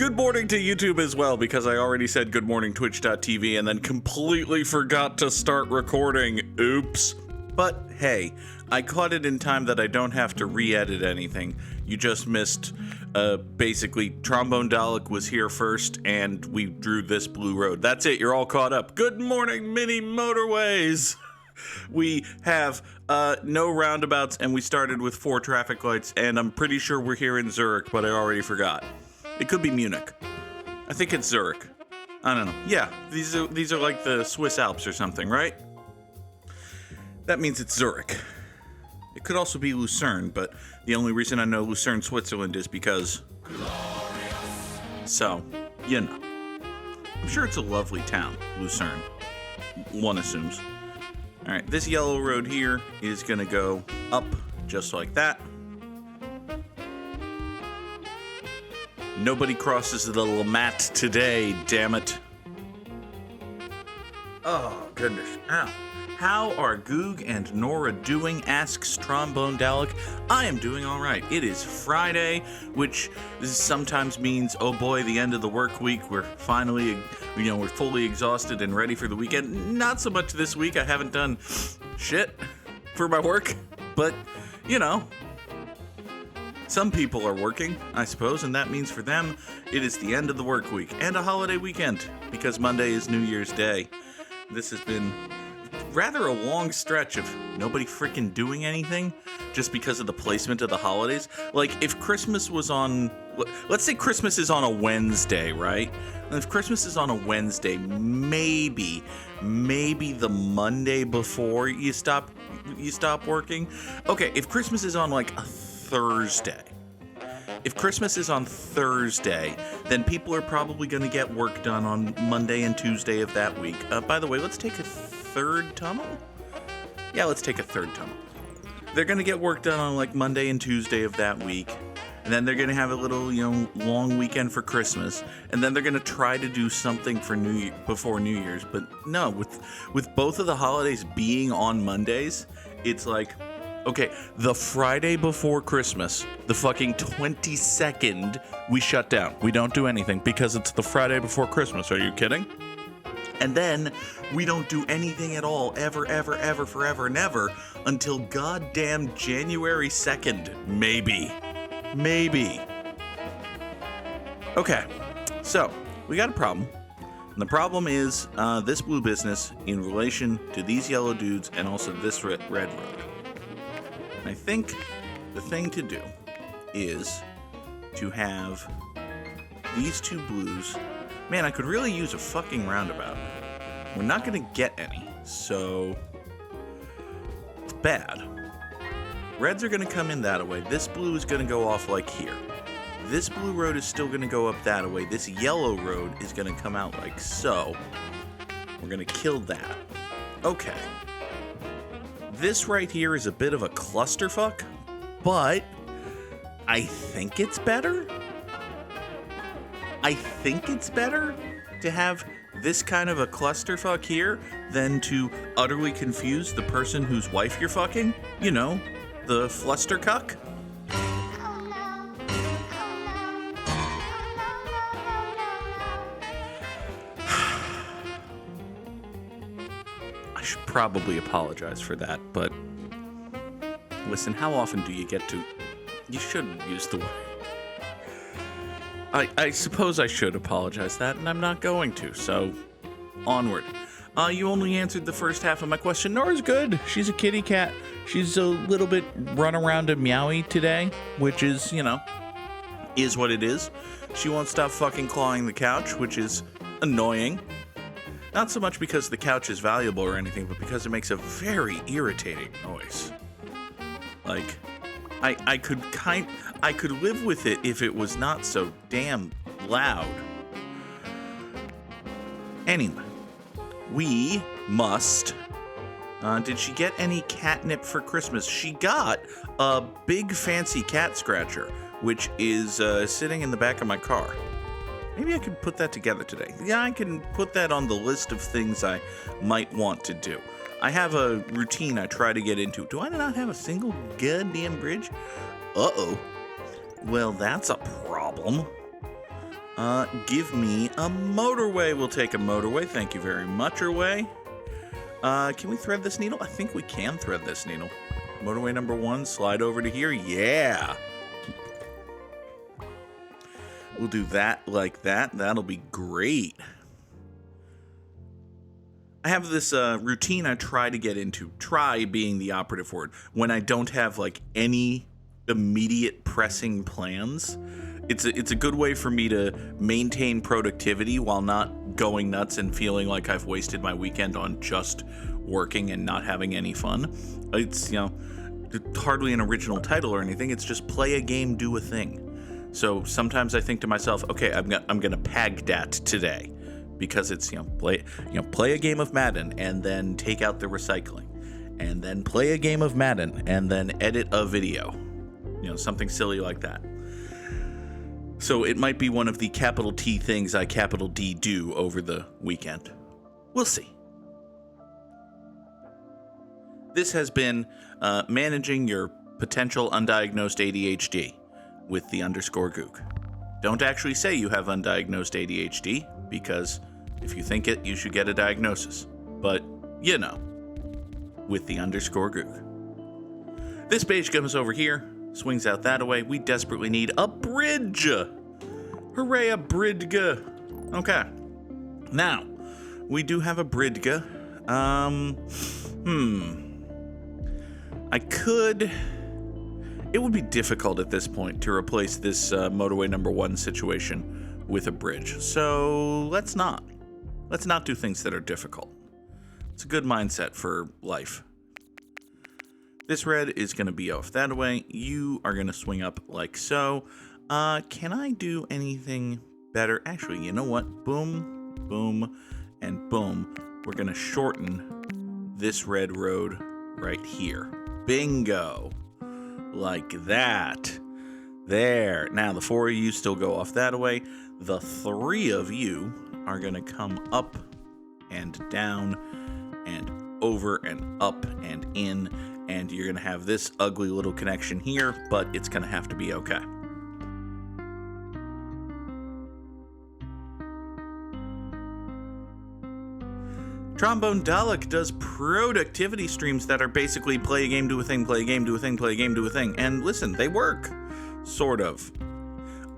Good morning to YouTube as well, because I already said good morning twitch.tv and then completely forgot to start recording. Oops. But hey, I caught it in time that I don't have to re-edit anything. You just missed, basically, Trombone Dalek was here first, and we drew this blue road. That's it, you're all caught up. Good morning, mini Motorways! We have no roundabouts, and we started with 4 traffic lights, and I'm pretty sure we're here in Zurich, but I already forgot. It could be Munich. I think it's Zurich. I don't know. Yeah, these are like the Swiss Alps or something, right? That means it's Zurich. It could also be Lucerne, but the only reason I know Lucerne, Switzerland is because... So, you know. I'm sure it's a lovely town, Lucerne. One assumes. Alright, this yellow road here is gonna go up just like that. Nobody crosses the Lamette today, damn it. Oh, goodness. Ow. How are Goog and Nora doing, asks Trombone Dalek. I am doing alright. It is Friday, which sometimes means, oh boy, the end of the work week. We're finally, we're fully exhausted and ready for the weekend. Not so much this week. I haven't done shit for my work, but, some people are working, I suppose, and that means for them, it is the end of the work week and a holiday weekend, because Monday is New Year's Day. This has been rather a long stretch of nobody freaking doing anything just because of the placement of the holidays. Like, if Christmas was on... Let's say Christmas is on a Wednesday, right? And if Christmas is on a Wednesday, maybe the Monday before you stop working. Okay, if Christmas is on, like, a Thursday. If Christmas is on Thursday, then people are probably going to get work done on Monday and Tuesday of that week. By the way, let's take a third tunnel? Yeah, let's take a third tunnel. They're going to get work done on like Monday and Tuesday of that week. And then they're going to have a little, long weekend for Christmas. And then they're going to try to do something for before New Year's. But no, with both of the holidays being on Mondays, it's like... Okay, the Friday before Christmas, the fucking 22nd, we shut down. We don't do anything because it's the Friday before Christmas. Are you kidding? And then we don't do anything at all, ever, forever, and ever, until goddamn January 2nd. Maybe. Okay, so we got a problem. And the problem is this blue business in relation to these yellow dudes and also this red road. I think the thing to do is to have these 2 blues. Man, I could really use a fucking roundabout. We're not going to get any, so it's bad. Reds are going to come in that way. This blue is going to go off like here. This blue road is still going to go up that way. This yellow road is going to come out like so. We're going to kill that. Okay. This right here is a bit of a clusterfuck, but I think it's better. I think it's better to have this kind of a clusterfuck here than to utterly confuse the person whose wife you're fucking. The flustercuck. I should probably apologize for that, but listen, how often do you get to... You shouldn't use the word. I suppose I should apologize that, and I'm not going to, so onward. You only answered the first half of my question. Nora's good. She's a kitty cat. She's a little bit run around and meowy today, which is, is what it is. She won't stop fucking clawing the couch, which is annoying. Not so much because the couch is valuable or anything, but because it makes a very irritating noise. Like, I could live with it if it was not so damn loud. Anyway, we must... did she get any catnip for Christmas? She got a big fancy cat scratcher, which is sitting in the back of my car. Maybe I could put that together today. Yeah, I can put that on the list of things I might want to do. I have a routine I try to get into. Do I not have a single goddamn bridge? Uh-oh. Well, that's a problem. Give me a motorway. We'll take a motorway. Thank you very much, Away. Can we thread this needle? I think we can thread this needle. Motorway number 1, slide over to here. Yeah. We'll do that like that. That'll be great. I have this routine I try to get into. Try being the operative word. When I don't have like any immediate pressing plans, it's a good way for me to maintain productivity while not going nuts and feeling like I've wasted my weekend on just working and not having any fun. It's, hardly an original title or anything. It's just play a game, do a thing. So sometimes I think to myself, okay, I'm gonna pag dat today. Because it's, play a game of Madden and then take out the recycling. And then play a game of Madden and then edit a video. Something silly like that. So it might be one of the capital T things I capital D do over the weekend. We'll see. This has been managing your potential undiagnosed ADHD with the _Goog. Don't actually say you have undiagnosed ADHD, because if you think it, you should get a diagnosis. But, with the _Goog. This page comes over here, swings out that way. We desperately need a bridge. Hooray, a bridge. Okay. Now, we do have a bridge. It would be difficult at this point to replace this motorway number 1 situation with a bridge. So let's not. Let's not do things that are difficult. It's a good mindset for life. This red is going to be off that way. You are going to swing up like so. Can I do anything better? Actually, you know what? Boom, boom, and boom. We're going to shorten this red road right here. Bingo. Like that. There. Now, the 4 of you still go off that way. The 3 of you are going to come up and down and over and up and in. And you're going to have this ugly little connection here, but it's going to have to be okay. Trombone Dalek does productivity streams that are basically play a game, do a thing, play a game, do a thing, play a game, do a thing. And listen, they work. Sort of.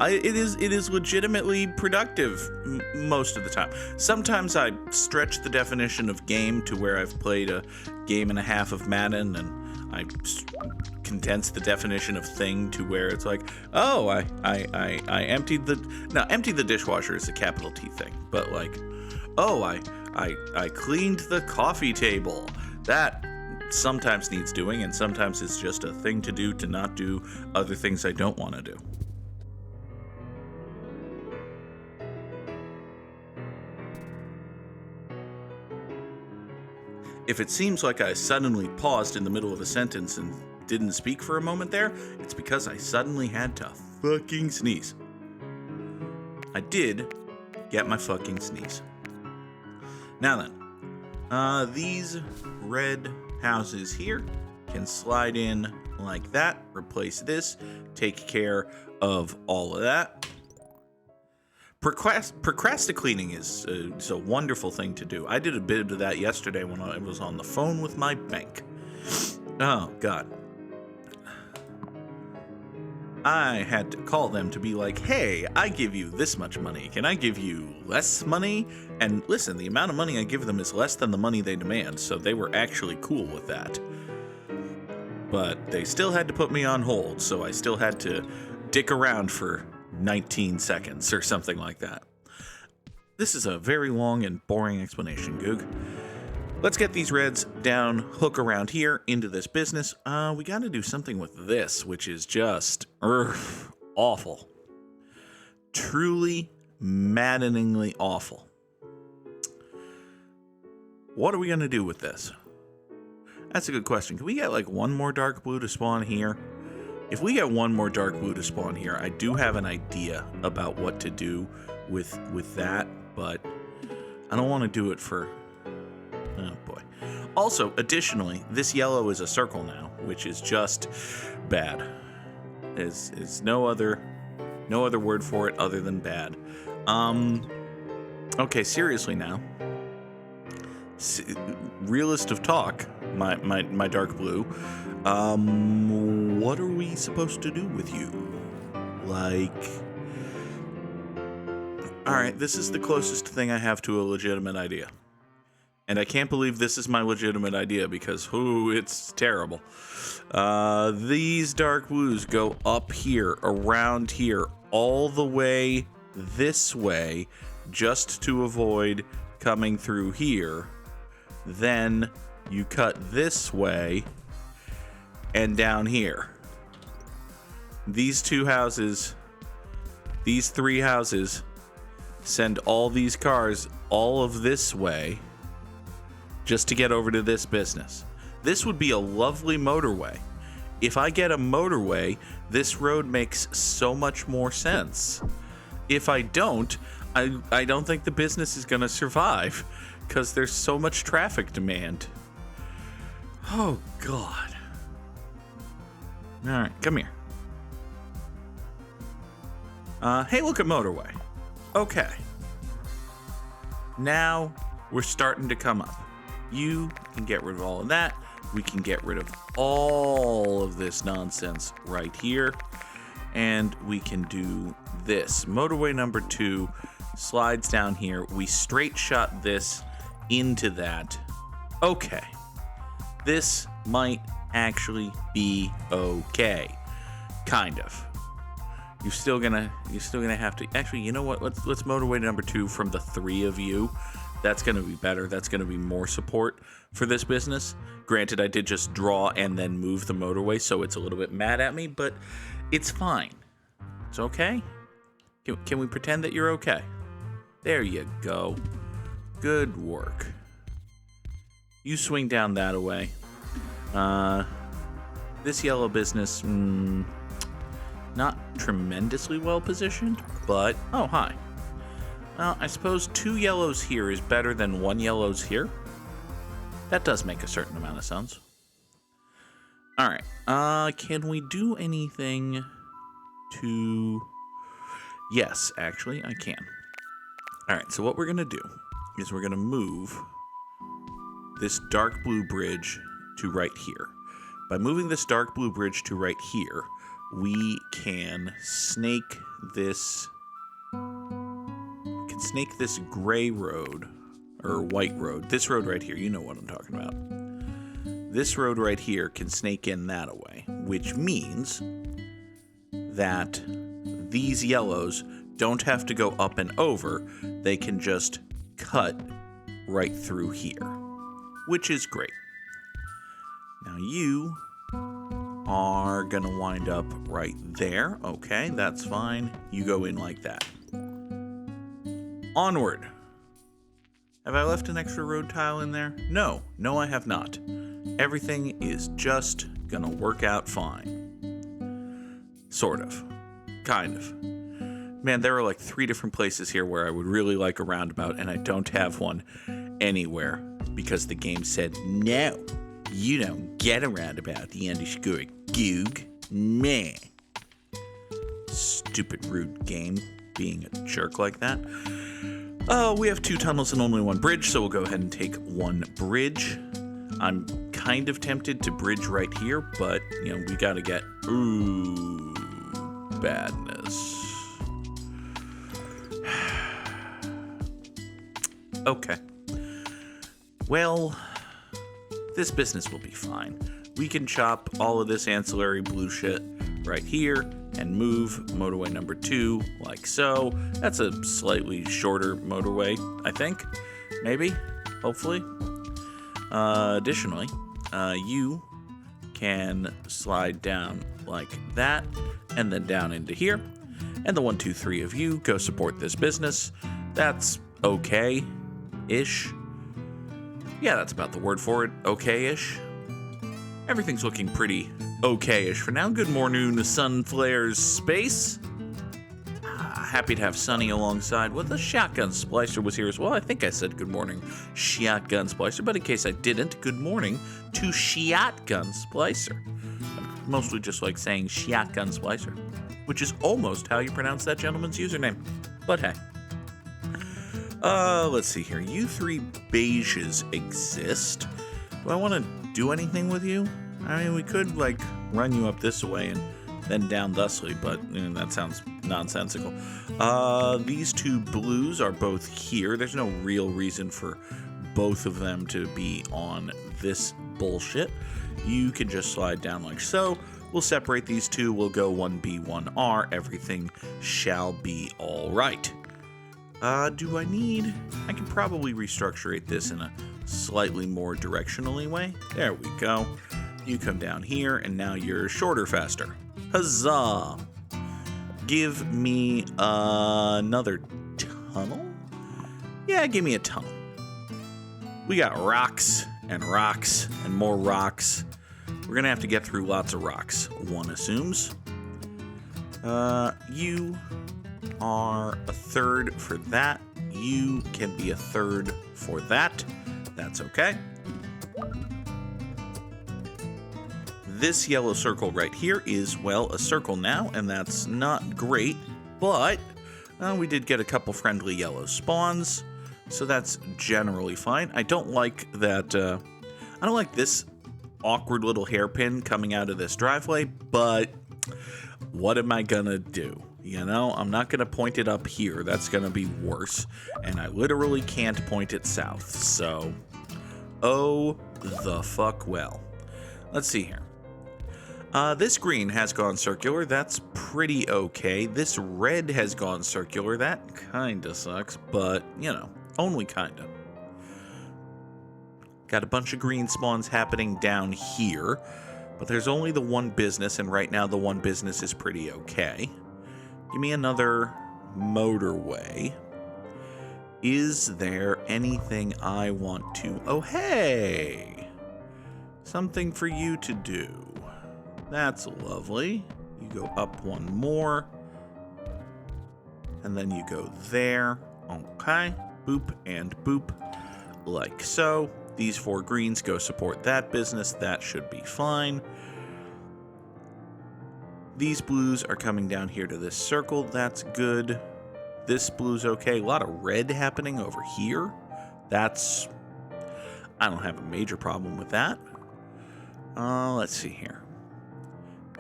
It is legitimately productive most of the time. Sometimes I stretch the definition of game to where I've played a game and a half of Madden, and I condense the definition of thing to where it's like, oh, I emptied the dishwasher is a capital T thing, but like, oh, I cleaned the coffee table. That sometimes needs doing, and sometimes it's just a thing to do to not do other things I don't want to do. If it seems like I suddenly paused in the middle of a sentence and didn't speak for a moment there, it's because I suddenly had to fucking sneeze. I did get my fucking sneeze. Now then, these red houses here can slide in like that, replace this, take care of all of that. Procrastinating is a wonderful thing to do. I did a bit of that yesterday when I was on the phone with my bank. Oh, God. I had to call them to be like, hey, I give you this much money. Can I give you less money? And listen, the amount of money I give them is less than the money they demand, so they were actually cool with that. But they still had to put me on hold, so I still had to dick around for 19 seconds or something like that. This is a very long and boring explanation, Goog. Let's get these reds down, hook around here into this business. We got to do something with this, which is just awful. Truly, maddeningly awful. What are we going to do with this? That's a good question. Can we get like one more dark blue to spawn here? If we get one more dark blue to spawn here, I do have an idea about what to do with that, but I don't want to do it for... Oh, boy. Also, additionally, this yellow is a circle now, which is just bad. There's no other No other word for it other than bad. Okay, seriously now. Realist of talk, my dark blue. What are we supposed to do with you? Like... Alright, this is the closest thing I have to a legitimate idea. And I can't believe this is my legitimate idea because, it's terrible. These dark blues go up here, around here, all the way this way, just to avoid coming through here. Then you cut this way and down here. These two houses, these three houses, send all these cars all of this way just to get over to this business. This would be a lovely motorway. If I get a motorway, this road makes so much more sense. If I don't, I don't think the business is going to survive because there's so much traffic demand. Oh, God. All right, come here. Hey, look at motorway. Okay. Now we're starting to come up. You can get rid of all of that. We can get rid of all of this nonsense right here. And we can do this. Motorway number 2 slides down here. We straight shot this into that. Okay. This might actually be okay. Kind of. You're still gonna have to. Actually, you know what? Let's motorway number 2 from the 3 of you. That's gonna be better. That's gonna be more support for this business. Granted, I did just draw and then move the motorway, so it's a little bit mad at me, but it's fine. It's okay. Can we pretend that you're okay? There you go. Good work. You swing down that away. This yellow business. Not tremendously well positioned, but... Oh, hi. Well, I suppose 2 yellows here is better than 1 yellows here. That does make a certain amount of sense. Alright, can we do anything to... Yes, actually, I can. Alright, so what we're going to do is we're going to move this dark blue bridge to right here. By moving this dark blue bridge to right here, we can snake this gray road, or white road. This road right here, you know what I'm talking about. This road right here can snake in that away, which means that these yellows don't have to go up and over. They can just cut right through here, which is great. Now you are gonna wind up right there. Okay, that's fine. You go in like that. Onward. Have I left an extra road tile in there? No, I have not. Everything is just gonna work out fine. Sort of. Kind of. Man, there are like 3 different places here where I would really like a roundabout, and I don't have one anywhere because the game said, no, you don't get a roundabout. You underscore Goog. Meh. Stupid, rude game being a jerk like that. We have 2 tunnels and only 1 bridge, so we'll go ahead and take 1 bridge. I'm kind of tempted to bridge right here, but, we gotta get... Ooh, badness. Okay. Well, this business will be fine. We can chop all of this ancillary blue shit right here and move motorway number 2 like so. That's a slightly shorter motorway, I think. Maybe. Hopefully. Additionally, you can slide down like that and then down into here. And the 1, 2, 3 of you go support this business. That's okay-ish. Yeah, that's about the word for it. Okay-ish. Everything's looking pretty okay-ish for now. Good morning, Sunflare's Space. Happy to have Sunny alongside with a Shotgun Splicer was here as well. I think I said good morning, Shotgun Splicer, but in case I didn't, good morning to Shotgun Splicer. I mostly just like saying Shotgun Splicer. which is almost how you pronounce that gentleman's username. But hey. Let's see here. You three beiges exist. Do I want to do anything with you? I mean, we could, like, run you up this way and then down thusly, but that sounds nonsensical. These two blues are both here. There's no real reason for both of them to be on this bullshit. You can just slide down like so. We'll separate these two. We'll go 1B, 1R. Everything shall be all right. Do I need... I can probably restructure this in a slightly more directionally way. There we go. You come down here, and now you're shorter, faster. Huzzah! Give me another tunnel? Yeah, give me a tunnel. We got rocks and more rocks. We're gonna have to get through lots of rocks, one assumes. You are a third for that. You can be a third for that. That's okay. This yellow circle right here is, well, a circle now, and that's not great, but we did get a couple friendly yellow spawns, so that's generally fine. I don't like that, I don't like this awkward little hairpin coming out of this driveway, but what am I gonna do? You know, I'm not gonna point it up here. That's gonna be worse, and I literally can't point it south, so oh the fuck well. Let's see here. This green has gone circular. That's pretty okay. This red has gone circular. That kinda sucks, but, you know, only kinda. Got a bunch of green spawns happening down here, but there's only the one business, and right now the one business is pretty okay. Give me another motorway. Is there anything I want to... Oh, hey! Something for you to do. That's lovely. You go up one more. And then you go there. Okay. Boop and boop. Like so. These four greens go support that business. That should be fine. These blues are coming down here to this circle. That's good. This blue's okay. A lot of red happening over here. That's... I don't have a major problem with that. Let's see here.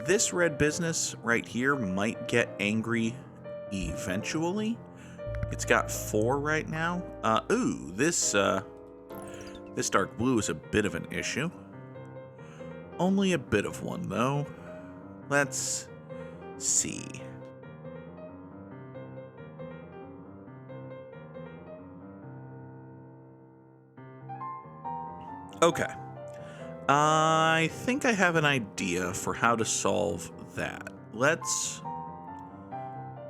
This red business right here might get angry eventually. It's got 4 right now. This dark blue is a bit of an issue. Only a bit of one, though. Let's see. Okay. I think I have an idea for how to solve that. It's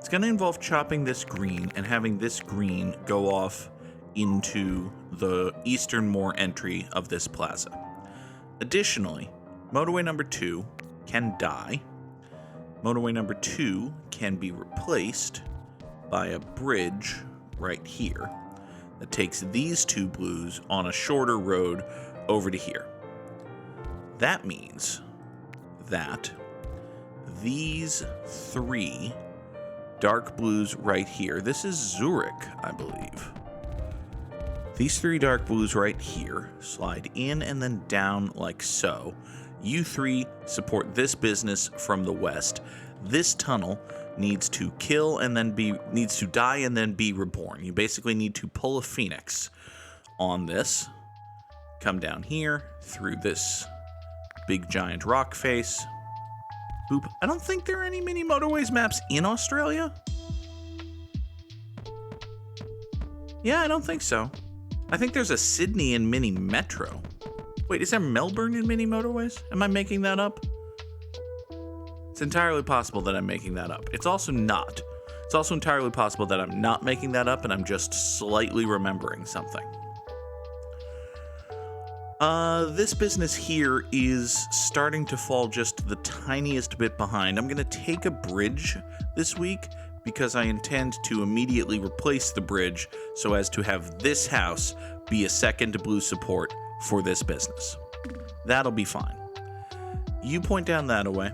going to involve chopping this green and having this green go off into the easternmost entry of this plaza. Additionally, motorway number 2 can die. Motorway number 2 can be replaced by a bridge right here that takes these two blues on a shorter road over to here. That means that these 3 dark blues right here, this is Zurich, I believe. These 3 dark blues right here slide in and then down like so. You 3 support this business from the west. This tunnel needs to die and then be reborn. You basically need to pull a phoenix on this. Come down here through this big giant rock face. Boop. I don't think there are any mini motorways maps in Australia. Yeah, I don't think so. I think there's a Sydney and mini metro. Wait, is there Melbourne in mini motorways? Am I making that up? It's entirely possible that I'm making that up. It's also not. It's also entirely possible that I'm not making that up and I'm just slightly remembering something. This business here is starting to fall just the tiniest bit behind. I'm going to take a bridge this week because I intend to immediately replace the bridge so as to have this house be a second blue support for this business. That'll be fine. You point down that way.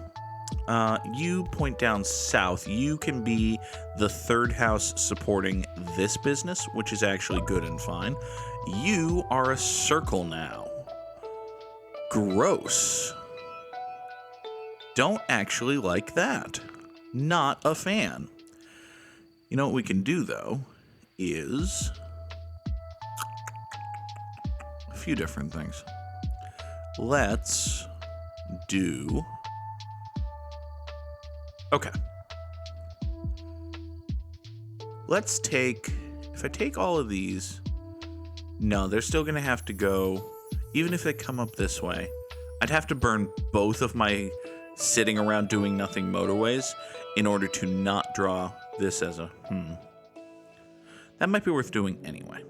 You point down south. You can be the third house supporting this business, which is actually good and fine. You are a circle now. Gross. Don't actually like that. Not a fan. You know what we can do, though, is a few different things. Let's do... Okay. Let's take... If I take all of these... No, they're still going to have to go... Even if they come up this way, I'd have to burn both of my sitting around doing nothing motorways in order to not draw this as a That might be worth doing anyway.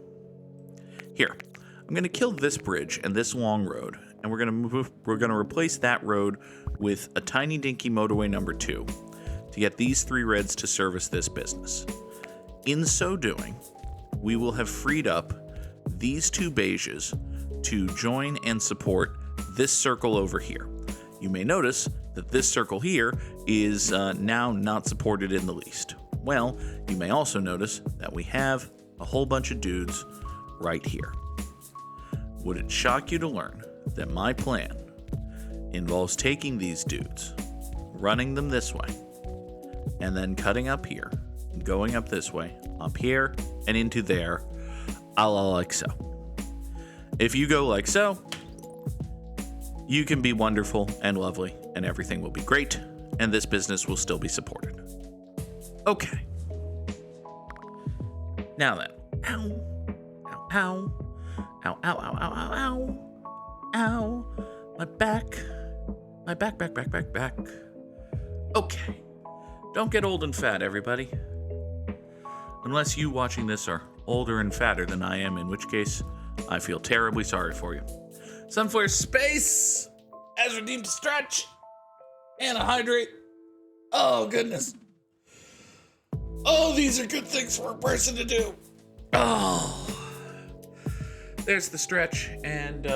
Here, I'm going to kill this bridge and this long road, and we're going to replace that road with a tiny dinky motorway number 2 to get these 3 reds to service this business. In so doing, we will have freed up these 2 beiges to join and support this circle over here. You may notice that this circle here is now not supported in the least. Well, you may also notice that we have a whole bunch of dudes right here. Would it shock you to learn that my plan involves taking these dudes, running them this way, and then cutting up here, going up this way, up here, and into there, a la like so. If you go like so, you can be wonderful and lovely, and everything will be great, and this business will still be supported. Okay. Now then. Ow. Ow, ow. Ow, ow, ow, ow, ow, ow. Ow. My back. My back. Okay. Don't get old and fat, everybody. Unless you watching this are older and fatter than I am, in which case, I feel terribly sorry for you. Sunflare space as redeemed to stretch and a hydrate. Oh, goodness. Oh, these are good things for a person to do. Oh. There's the stretch, and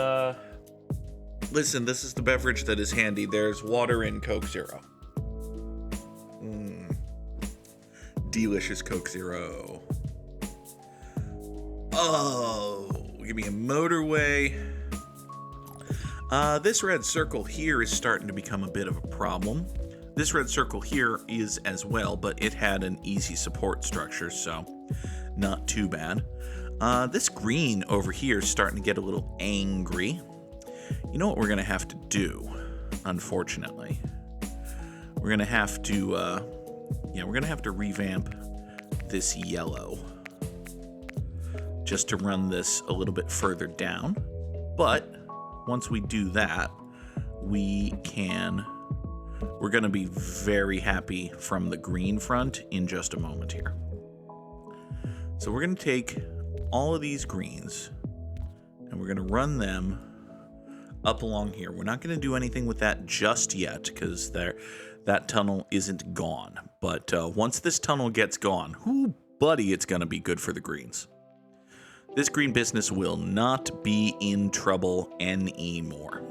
listen, this is the beverage that is handy. There's water in Coke Zero. Delicious Coke Zero. Oh, give me a motorway. This red circle here is starting to become a bit of a problem. This red circle here is as well, but it had an easy support structure, so not too bad. This green over here is starting to get a little angry. You know what we're going to have to do, unfortunately? We're going to have to revamp this yellow just to run this a little bit further down. But once we do that, we're going to be very happy from the green front in just a moment here. So we're going to take all of these greens and we're going to run them up along here. We're not going to do anything with that just yet because that tunnel isn't gone. But once this tunnel gets gone, buddy, it's going to be good for the greens. This green business will not be in trouble anymore.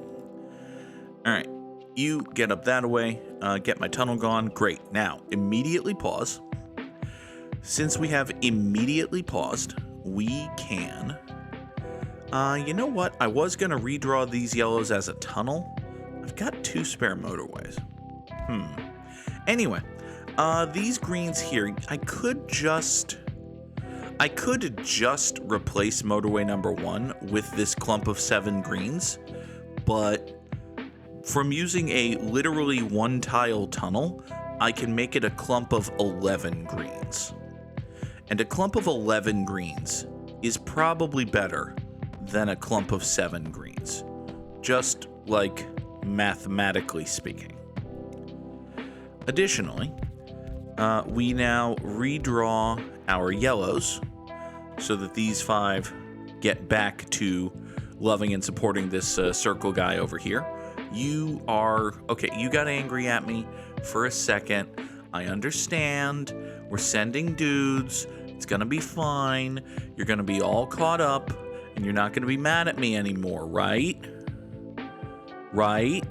All right, you get up that way, get my tunnel gone. Great. Now, immediately pause. Since we have immediately paused, we can... you know what? I was going to redraw these yellows as a tunnel. I've got 2 spare motorways. Anyway, these greens here, I could just replace motorway number 1 with this clump of 7 greens, but from using a literally 1-tile tunnel, I can make it a clump of 11 greens. And a clump of 11 greens is probably better than a clump of 7 greens, just like mathematically speaking. Additionally, we now redraw our yellows so that these 5 get back to loving and supporting this circle guy over here. You got angry at me for a second. I understand. We're sending dudes. It's gonna be fine. You're gonna be all caught up, and you're not gonna be mad at me anymore, right? Right?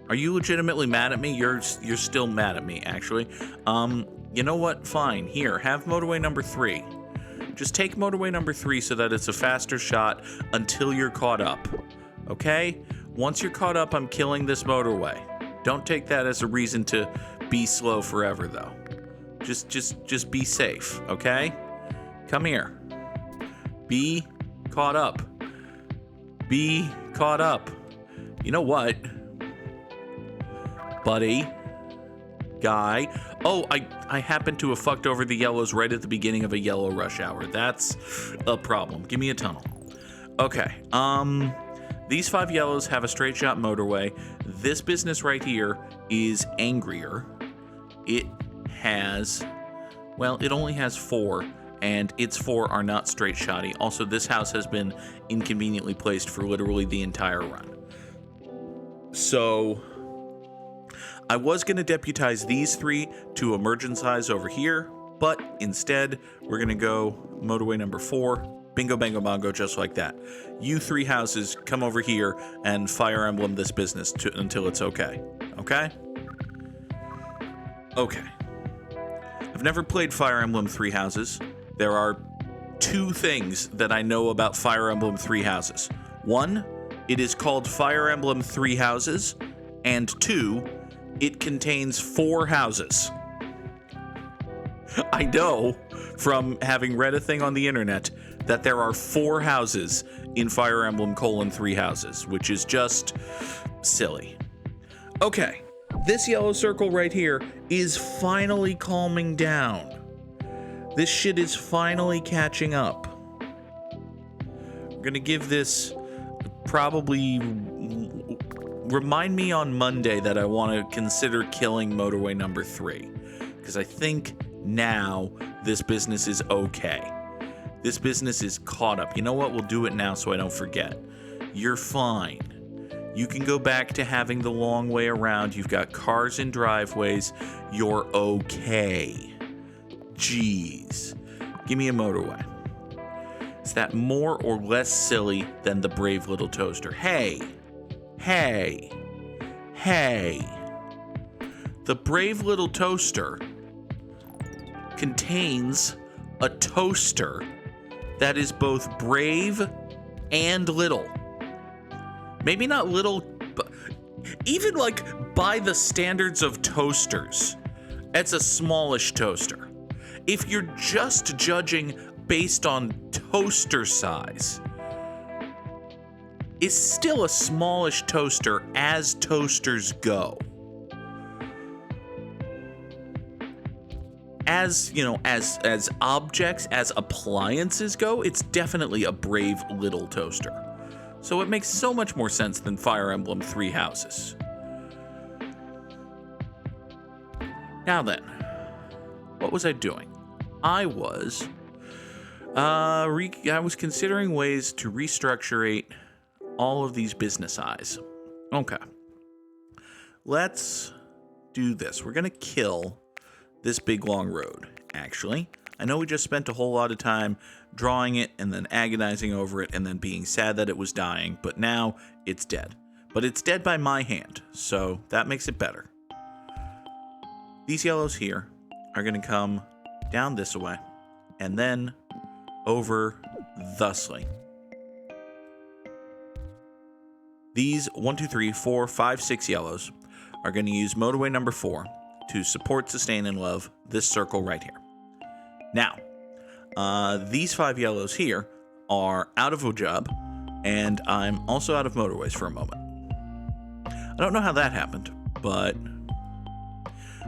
Are you legitimately mad at me? You're still mad at me, actually. You know what? Fine. Here, have motorway number 3. Just take motorway number 3 so that it's a faster shot until you're caught up. Okay? Once you're caught up, I'm killing this motorway. Don't take that as a reason to be slow forever, though. Just be safe, okay? Come here. Be caught up. Be caught up. You know what? Buddy. Guy. Oh, I happen to have fucked over the yellows right at the beginning of a yellow rush hour. That's a problem. Give me a tunnel. Okay. These 5 yellows have a straight shot motorway. This business right here is angrier. It has, well, it only has 4, and its 4 are not straight shotty. Also, this house has been inconveniently placed for literally the entire run. So I was going to deputize these 3 to emergencies over here, but instead we're going to go motorway number 4. Bingo, bango, bongo, just like that. You 3 houses come over here and Fire Emblem this business until it's okay. Okay? Okay. I've never played Fire Emblem 3 Houses. There are 2 things that I know about Fire Emblem 3 Houses. 1, it is called Fire Emblem 3 Houses, and 2, it contains 4 houses. I know from having read a thing on the internet that there are 4 houses in Fire Emblem 3 Houses, which is just silly. Okay, this yellow circle right here is finally calming down. This shit is finally catching up. We're gonna give this probably... Remind me on Monday that I want to consider killing motorway number 3, because I think now this business is okay. This business is caught up. You know what? We'll do it now so I don't forget. You're fine. You can go back to having the long way around. You've got cars and driveways. You're okay. Jeez. Give me a motorway. Is that more or less silly than the brave little toaster? Hey. The brave little toaster contains a toaster that is both brave and little. Maybe not little, but even like by the standards of toasters, it's a smallish toaster. If you're just judging based on toaster size, it's still a smallish toaster as toasters go. As, you know, as objects, as appliances go, it's definitely a brave little toaster. So it makes so much more sense than Fire Emblem 3 Houses. Now then, what was I doing? I was considering ways to restructurate all of these business eyes. Okay. Let's do this. We're going to kill this big long road, actually. I know we just spent a whole lot of time drawing it and then agonizing over it and then being sad that it was dying, but now it's dead. But it's dead by my hand, so that makes it better. These yellows here are going to come down this way and then over thusly. These 1, 2, 3, 4, 5, 6 yellows are going to use motorway number 4 to support, sustain, and love this circle right here. Now, these 5 yellows here are out of a job, and I'm also out of motorways for a moment. I don't know how that happened, but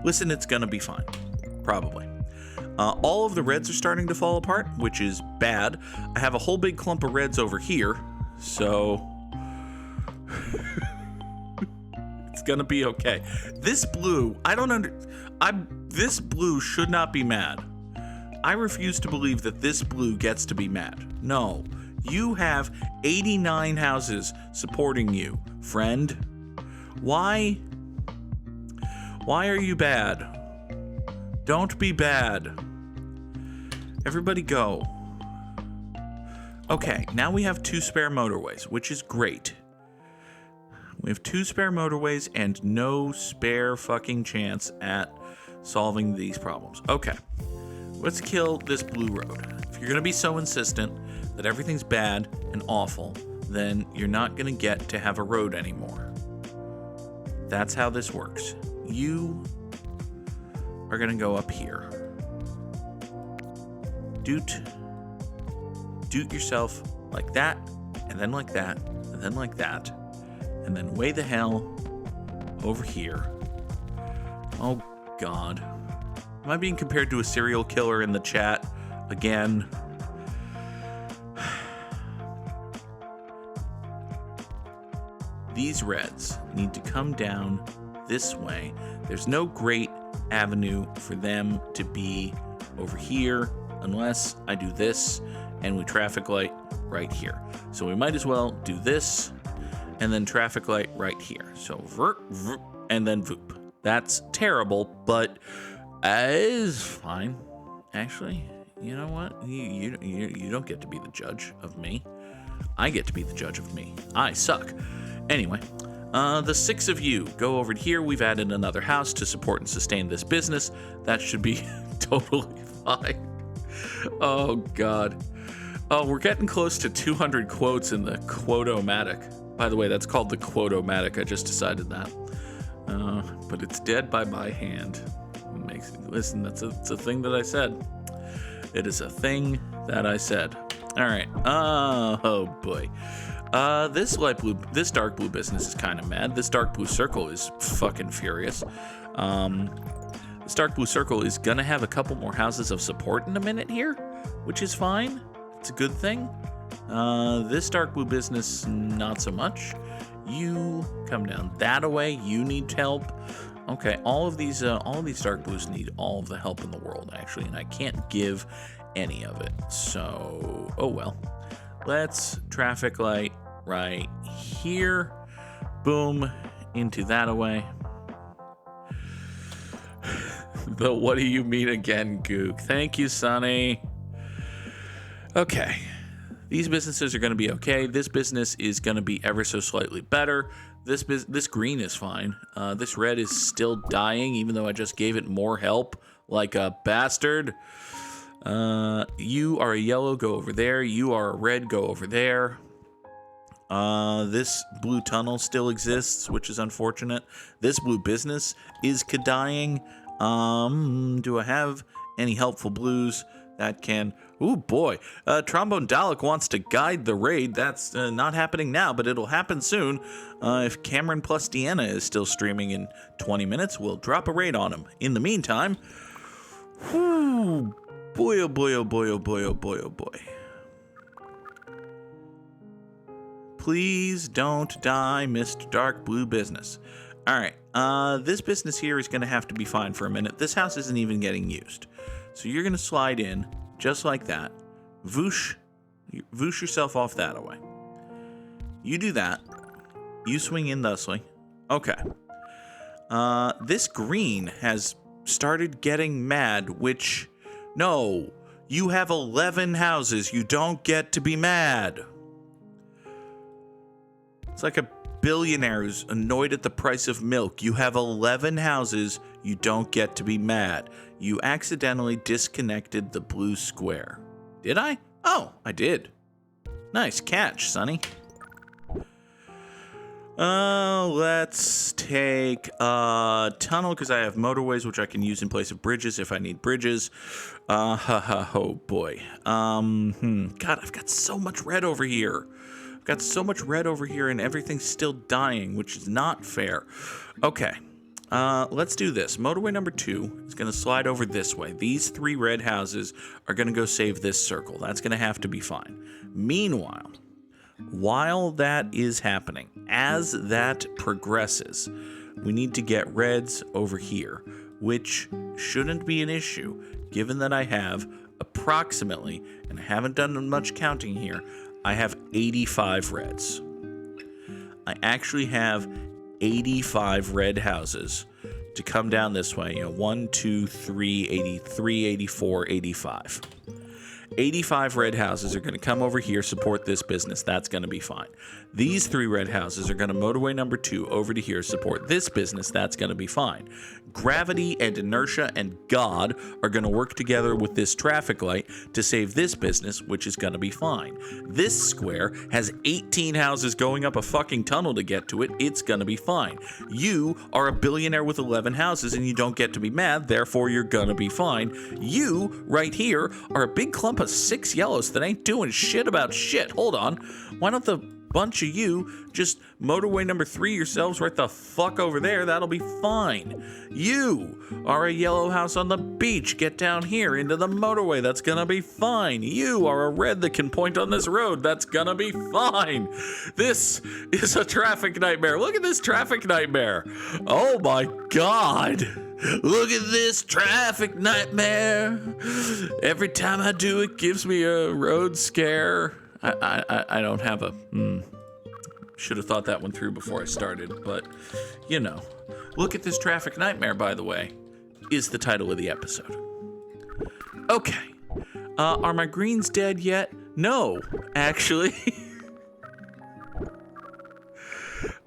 listen, it's gonna be fine. Probably. All of the reds are starting to fall apart, which is bad. I have a whole big clump of reds over here, so it's gonna be okay. This blue, this blue should not be mad. I refuse to believe that this blue gets to be mad. No, you have 89 houses supporting you, friend. Why are you bad? Don't be bad. Everybody go. Okay, now we have 2 spare motorways, which is great. We have 2 spare motorways and no spare fucking chance at solving these problems. Okay. Let's kill this blue road. If you're going to be so insistent that everything's bad and awful, then you're not going to get to have a road anymore. That's how this works. You are going to go up here. Doot yourself like that, and then like that, and then like that, and then way the hell over here. Oh, God. Am I being compared to a serial killer in the chat again? These reds need to come down this way. There's no great avenue for them to be over here unless I do this and we traffic light right here. So we might as well do this and then traffic light right here. So vert, and then voop. That's terrible, but is fine. Actually, you know what? You don't get to be the judge of me. I get to be the judge of me. I suck. Anyway, the 6 of you go over here. We've added another house to support and sustain this business. That should be totally fine. Oh, God. Oh, we're getting close to 200 quotes in the quote-o-matic. By the way, that's called the quote-o-matic. I just decided that. But it's dead by my hand. Listen, it's a thing that I said. It is a thing that I said. All right. Oh, boy. This dark blue business is kind of mad. This dark blue circle is fucking furious. This dark blue circle is gonna have a couple more houses of support in a minute here, which is fine. It's a good thing. This dark blue business, not so much. You come down that way. You need help. Okay, all of these dark blues need all of the help in the world, actually, and I can't give any of it. So, oh well. Let's traffic light right here. Boom, into that away. The what do you mean again, Goog? Thank you, Sonny. Okay. These businesses are going to be okay. This business is going to be ever so slightly better. This green is fine. This red is still dying, even though I just gave it more help, like a bastard. You are a yellow, go over there. You are a red, go over there. This blue tunnel still exists, which is unfortunate. This blue business is dying. Do I have any helpful blues that can... Ooh, boy. Trombone Dalek wants to guide the raid. That's not happening now, but it'll happen soon. If Cameron plus Deanna is still streaming in 20 minutes, we'll drop a raid on him. In the meantime... Whew, boy, oh boy, oh boy, oh boy, oh boy, oh boy. Please don't die, Mr. Dark Blue Business. All right, this business here is going to have to be fine for a minute. This house isn't even getting used. So you're going to slide in just like that. Voosh yourself off that away. You do that. You swing in thusly. Okay. This green has started getting mad, which... No, you have 11 houses. You don't get to be mad. It's like a billionaire who's annoyed at the price of milk. You have 11 houses. You don't get to be mad. You accidentally disconnected the blue square. Did I? Oh, I did. Nice catch, Sonny. Let's take a tunnel because I have motorways, which I can use in place of bridges if I need bridges. Oh boy. God, I've got so much red over here. Got so much red over here and everything's still dying, which is not fair. Okay, let's do this. Motorway number 2 is going to slide over this way. These 3 red houses are going to go save this circle. That's going to have to be fine. Meanwhile, while that is happening, as that progresses, we need to get reds over here, which shouldn't be an issue, given that I have approximately, and I haven't done much counting here, I have 85 reds. I actually have 85 red houses to come down this way. 1, 2, 3, 83, 84, 85. 85 red houses are going to come over here, support this business. That's going to be fine. These 3 red houses are going to motorway number 2 over to here, support this business. That's going to be fine. Gravity and inertia and God are going to work together with this traffic light to save this business, which is going to be fine. This square has 18 houses going up a fucking tunnel to get to it. It's going to be fine. You are a billionaire with 11 houses and you don't get to be mad, therefore you're going to be fine. You, right here, are a big clump of 6 yellows that ain't doing shit about shit. Hold on. Why don't the bunch of you just motorway number 3 yourselves right the fuck over there? That'll be fine. You are a yellow house on the beach. Get down here into the motorway. That's gonna be fine. You are a red that can point on this road. That's gonna be fine. This is a traffic nightmare. Look at this traffic nightmare. Oh my God. Look at this traffic nightmare. Every time I do it gives me a road scare. I don't have a... Should have thought that one through before I started, but, you know. Look at this traffic nightmare, by the way, is the title of the episode. Okay. Are my greens dead yet? No, actually.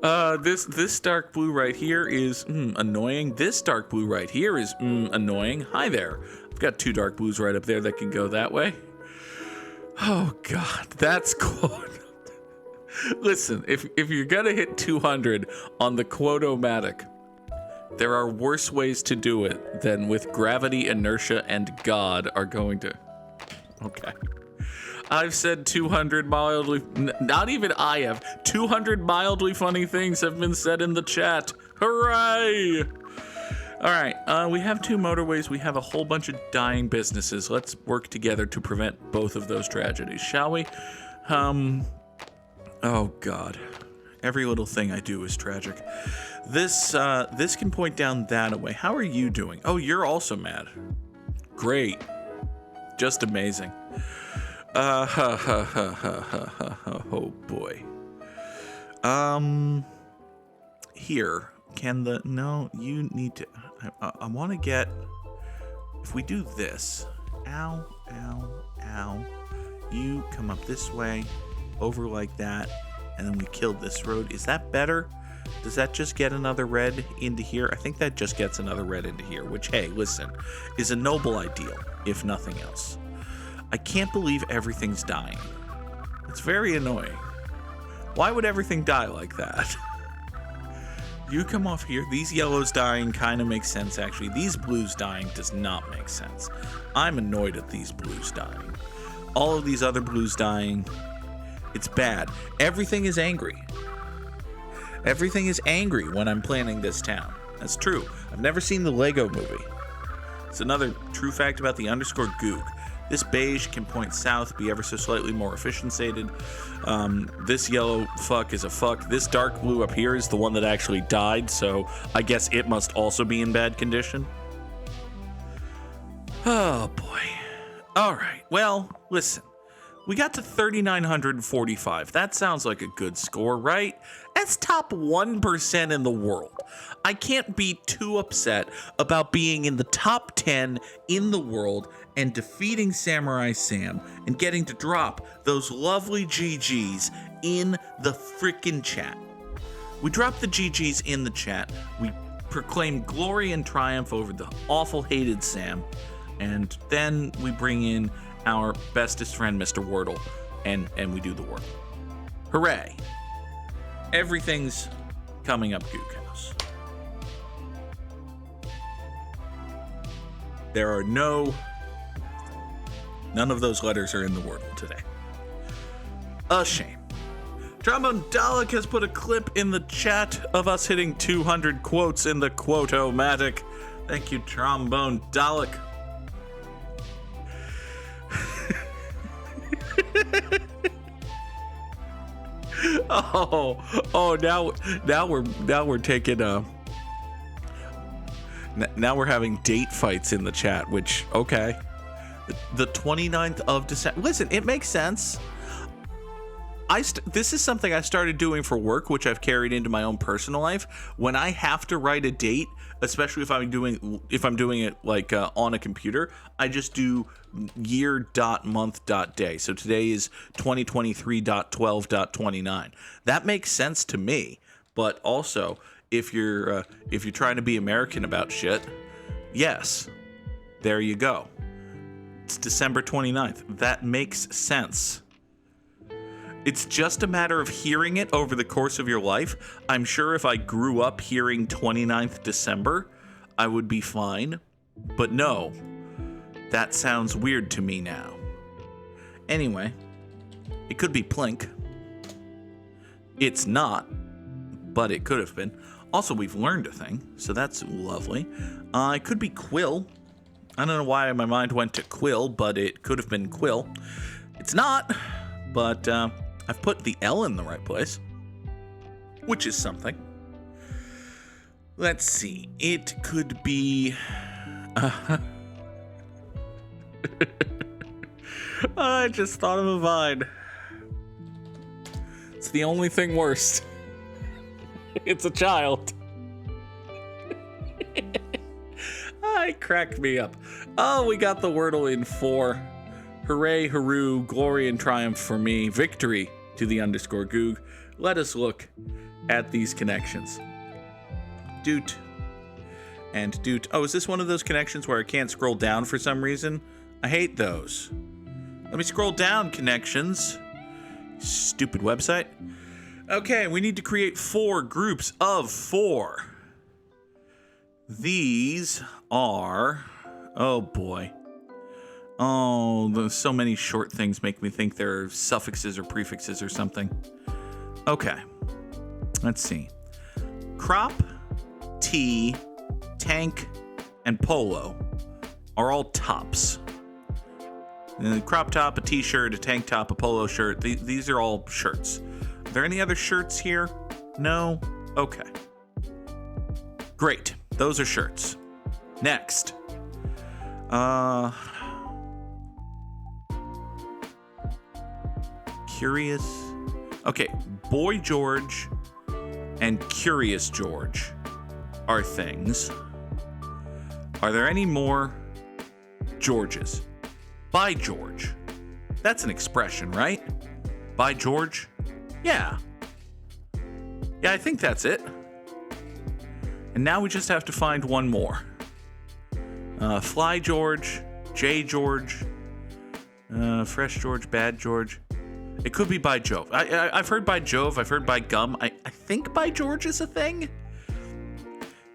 This dark blue right here is annoying. This dark blue right here is annoying. Hi there. I've got 2 dark blues right up there that can go that way. Oh God, that's cool. Listen, if you're gonna hit 200 on the Quote-O-Matic, there are worse ways to do it than with gravity, inertia, and God are going to. Okay. I've said 200 mildly, not even I have, 200 mildly funny things have been said in the chat. Hooray! All right, we have 2 motorways. We have a whole bunch of dying businesses. Let's work together to prevent both of those tragedies, shall we? Oh God, every little thing I do is tragic. This can point down that way. How are you doing? Oh, you're also mad. Great, just amazing. Oh boy. Here. No, you need to, I want to get, if we do this, ow, you come up this way, over like that, and then we kill this road. Is that better? Does that just get another red into here? I think that just gets another red into here, which, hey, listen, is a noble ideal, if nothing else. I can't believe everything's dying. It's very annoying. Why would everything die like that? You come off here. These yellows dying kind of makes sense, actually. These blues dying does not make sense. I'm annoyed at these blues dying. All of these other blues dying, it's bad. Everything is angry. Everything is angry when I'm planning this town. That's true. I've never seen the Lego movie. It's another true fact about the _Goog. This beige can point south, be ever so slightly more efficiencated. This yellow fuck is a fuck. This dark blue up here is the one that actually died, so I guess it must also be in bad condition. Oh boy. All right, well, listen. We got to 3,945. That sounds like a good score, right? That's top 1% in the world. I can't be too upset about being in the top 10 in the world and defeating Samurai Sam and getting to drop those lovely GGs in the frickin' chat. We dropped the GGs in the chat. We proclaim glory and triumph over the awful hated Sam. And then we bring in our bestest friend, Mr. Wordle, and we do the work. Hooray. Everything's coming up Goog House. There are none of those letters are in the Wordle today. A shame. Trombone Dalek has put a clip in the chat of us hitting 200 quotes in the Quote-O-Matic. Thank you, Trombone Dalek. Now we're taking now we're having date fights in the chat, which, okay. The 29th of December. Listen, it makes sense. this is something I started doing for work, which I've carried into my own personal life. When I have to write a date, especially if I'm doing it like on a computer, I just do year.month.day. So today is 2023.12.29. That makes sense to me. But also, if you're trying to be American about shit, yes, there you go. It's December 29th. That makes sense. It's just a matter of hearing it over the course of your life. I'm sure if I grew up hearing 29th December, I would be fine. But no, that sounds weird to me now. Anyway, it could be Plink. It's not, but it could have been. Also, we've learned a thing, so that's lovely. It could be Quill. I don't know why my mind went to Quill, but it could have been Quill. It's not, but I've put the L in the right place, which is something. Let's see. It could be... I just thought of a vine. It's the only thing worse. It's a child. It cracked me up. Oh, we got the Wordle in 4. Hooray, hooroo, glory and triumph for me. Victory to the _Goog. Let us look at these connections. Doot and doot. Oh, is this one of those connections where I can't scroll down for some reason? I hate those. Let me scroll down, connections. Stupid website. Okay, we need to create 4 groups of 4. These are... Oh, boy. Oh, so many short things make me think they're suffixes or prefixes or something. Okay. Let's see. Crop, tee, tank, and polo are all tops. A crop top, a t-shirt, a tank top, a polo shirt. These are all shirts. Are there any other shirts here? No? Okay. Great. Those are shirts. Next. Curious. Okay, Boy George and Curious George are things. Are there any more Georges? By George. That's an expression, right? By George? Yeah. Yeah, I think that's it. And now we just have to find one more. Fly George, J George, Fresh George, Bad George. It could be By Jove. I've heard By Jove. I've heard By Gum. I think By George is a thing.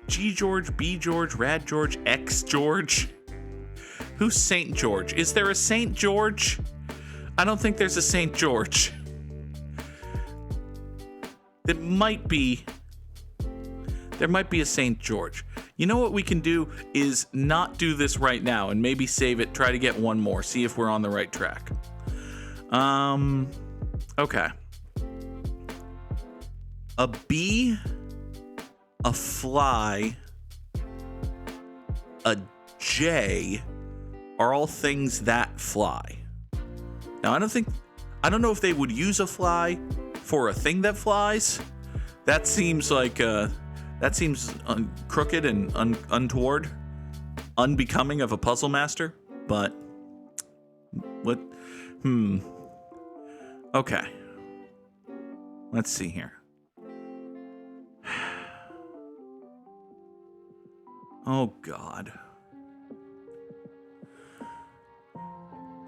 G George, B George, Rad George, X George. Who's Saint George? Is there a Saint George? I don't think there's a Saint George. There might be a Saint George. You know what we can do is not do this right now and maybe save it, try to get one more, see if we're on the right track. Okay. A bee, a fly, a jay are all things that fly. Now, I don't know if they would use a fly for a thing that flies. That seems like, crooked and untoward, unbecoming of a puzzle master, but what? Okay. Let's see here. Oh, God.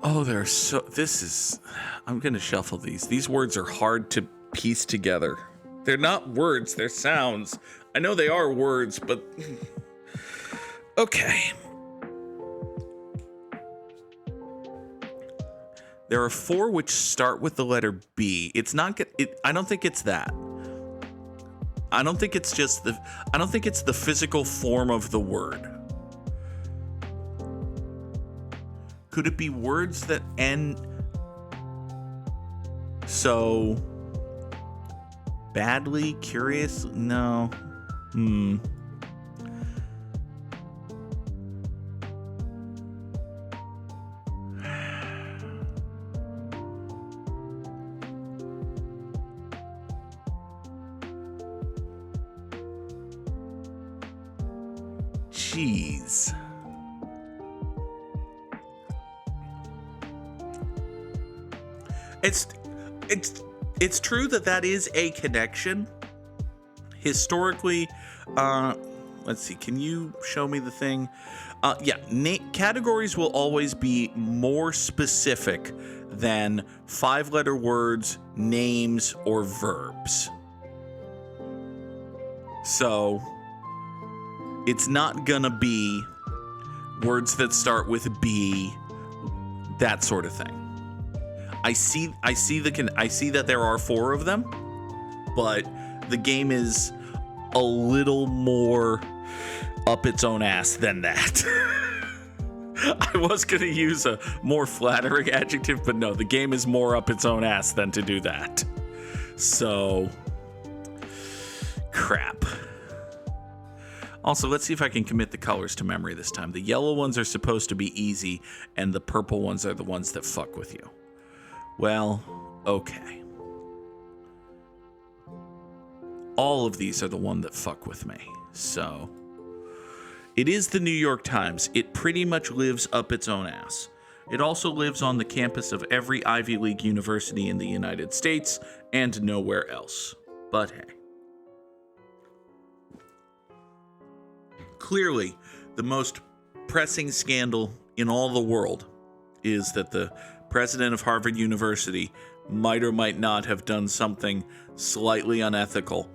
Oh, I'm going to shuffle these. These words are hard to piece together. They're not words, they're sounds. I know they are words, but... Okay. There are 4 which start with the letter B. It's not... I don't think it's that. I don't think it's the physical form of the word. Could it be words that end... So... Badly? Curious? No. Jeez. It's true that is a connection. Historically, let's see, can you show me the thing? Categories will always be more specific than 5-letter words, names, or verbs. So, it's not gonna be words that start with B, that sort of thing. I see that there are 4 of them, but the game is a little more up its own ass than that. I was going to use a more flattering adjective, but no, the game is more up its own ass than to do that. So, crap. Also, let's see if I can commit the colors to memory this time. The yellow ones are supposed to be easy, and the purple ones are the ones that fuck with you. Well, okay. All of these are the one that fuck with me. So, it is the New York Times. It pretty much lives up its own ass. It also lives on the campus of every Ivy League university in the United States and nowhere else. But hey. Clearly, the most pressing scandal in all the world is that the president of Harvard University might or might not have done something slightly unethical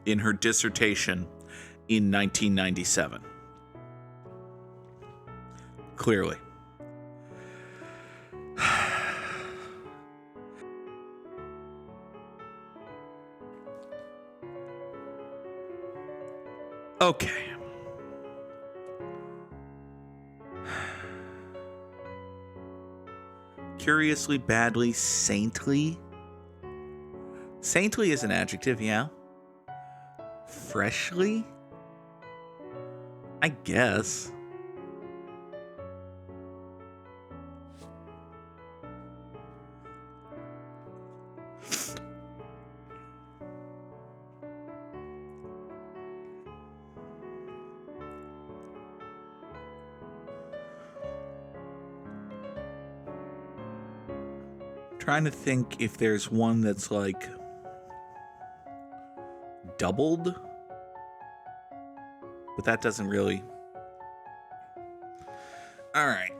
in her dissertation in 1997. Clearly. Okay. Curiously, badly, saintly. Saintly is an adjective, yeah. Freshly? I guess. Trying to think if there's one that's like doubled, but that doesn't really. All right.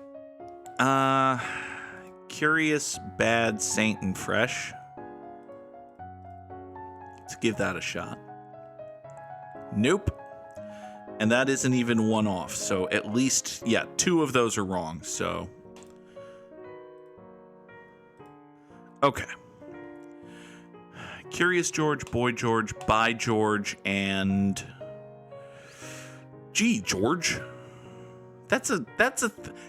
Curious, bad, saint, and fresh. Let's give that a shot. Nope. And that isn't even one off. So at least, 2 of those are wrong. So. Okay. Curious George, Boy George, By George, and Gee George.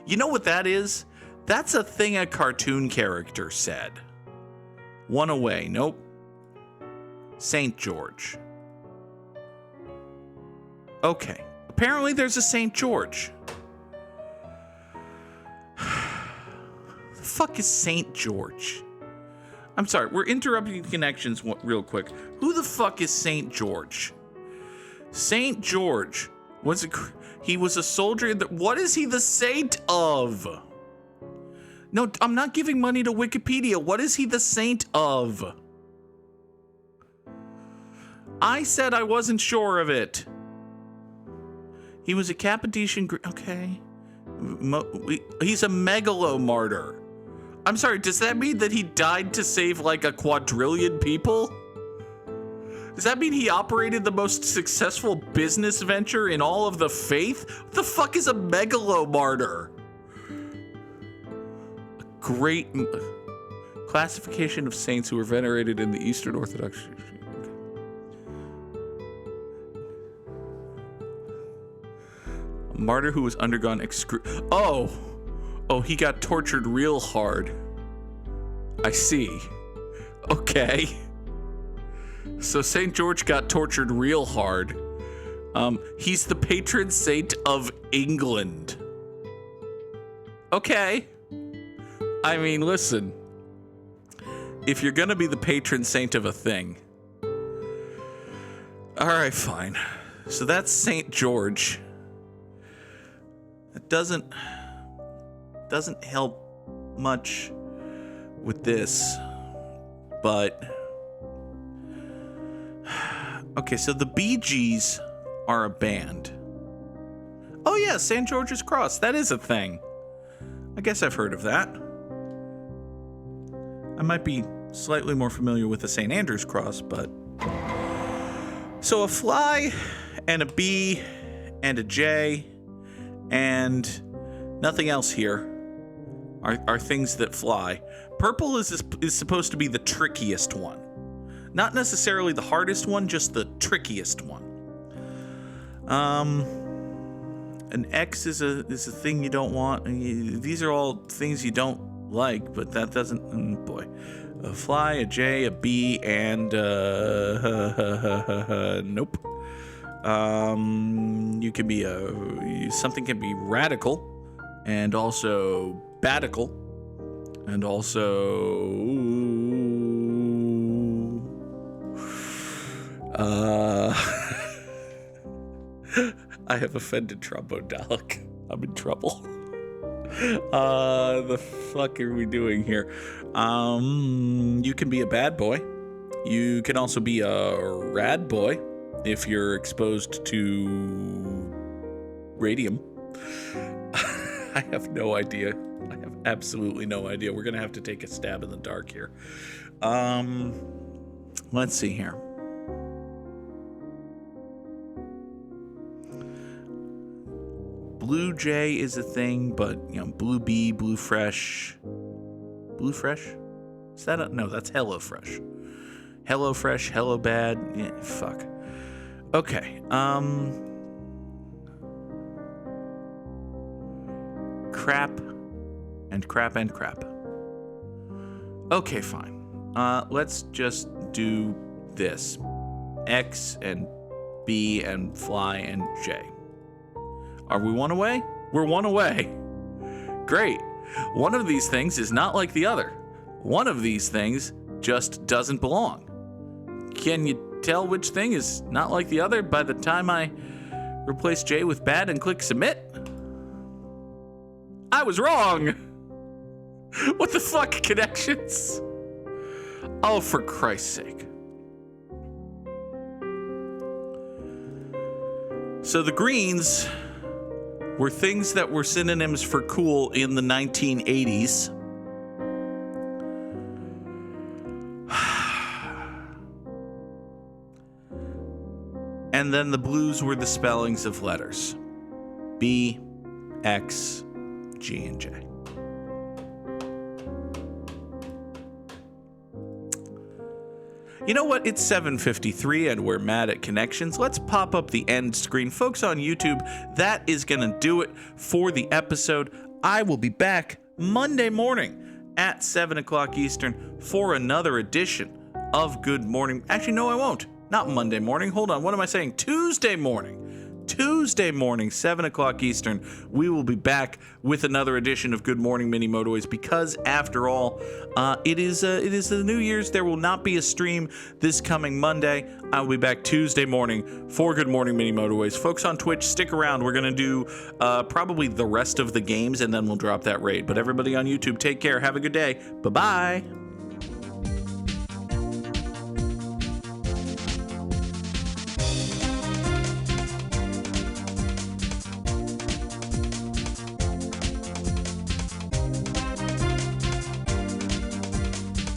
You know what that is? That's a thing a cartoon character said. One away. Nope. Saint George. Okay. Apparently there's a Saint George. The fuck is Saint George? I'm sorry, we're interrupting connections real quick. Who the fuck is Saint George? Saint George he was a soldier. What is he the saint of? No, I'm not giving money to Wikipedia. What is he the saint of? I said I wasn't sure of it. He was a Cappadocian. Okay. He's a megalo-martyr. I'm sorry, does that mean that he died to save like a quadrillion people? Does that mean he operated the most successful business venture in all of the faith? What the fuck is a megalo-martyr? A great classification of saints who were venerated in the Eastern Orthodox Church. A martyr who has undergone Oh, he got tortured real hard. I see. Okay. So St. George got tortured real hard. He's the patron saint of England. Okay. I mean, listen. If you're gonna be the patron saint of a thing. Alright, fine. So that's St. George. It doesn't help much with this, but okay, so the Bee Gees are a band. Oh yeah, St. George's Cross, that is a thing. I guess I've heard of that. I might be slightly more familiar with the St. Andrew's Cross, but... So a fly and a B and a J and nothing else here are things that fly. Purple is supposed to be the trickiest one. Not necessarily the hardest one, just the trickiest one. An X is a thing you don't want. These are all things you don't like, but that doesn't... boy. A fly, a J, a B, and nope. You can be something can be radical, and also badical, and also I have offended Trombodolic. I'm in trouble. The fuck are we doing here? You can be a bad boy. You can also be a rad boy if you're exposed to radium. I have no idea. I have absolutely no idea. We're gonna have to take a stab in the dark here. Let's see here. Blue Jay is a thing, but, you know, Blue Bee, Blue Fresh. Blue Fresh? Is that no, that's Hello Fresh. Hello Fresh, Hello Bad. Yeah, fuck. Okay. Crap and crap and crap. Okay, fine. Let's just do this. X and B and fly and J. Are we one away? We're one away. Great. One of these things is not like the other. One of these things just doesn't belong. Can you tell which thing is not like the other by the time I replace J with bad and click submit? I was wrong. What the fuck, connections? Oh, for Christ's sake. So the greens were things that were synonyms for cool in the 1980s. And then the blues were the spellings of letters. B, X, G, and J. You know what? It's 7:53 and we're mad at connections. Let's pop up the end screen. Folks on YouTube, that is going to do it for the episode. I will be back Monday morning at 7 o'clock Eastern for another edition of Good Morning. Actually, no, I won't. Not Monday morning. Hold on. What am I saying? Tuesday morning. Tuesday morning, 7 o'clock Eastern, we will be back with another edition of Good Morning Mini Motorways because, after all, it is the New Year's. There will not be a stream this coming Monday. I will be back Tuesday morning for Good Morning Mini Motorways. Folks on Twitch, stick around. We're going to do probably the rest of the games, and then we'll drop that raid. But everybody on YouTube, take care. Have a good day. Bye-bye.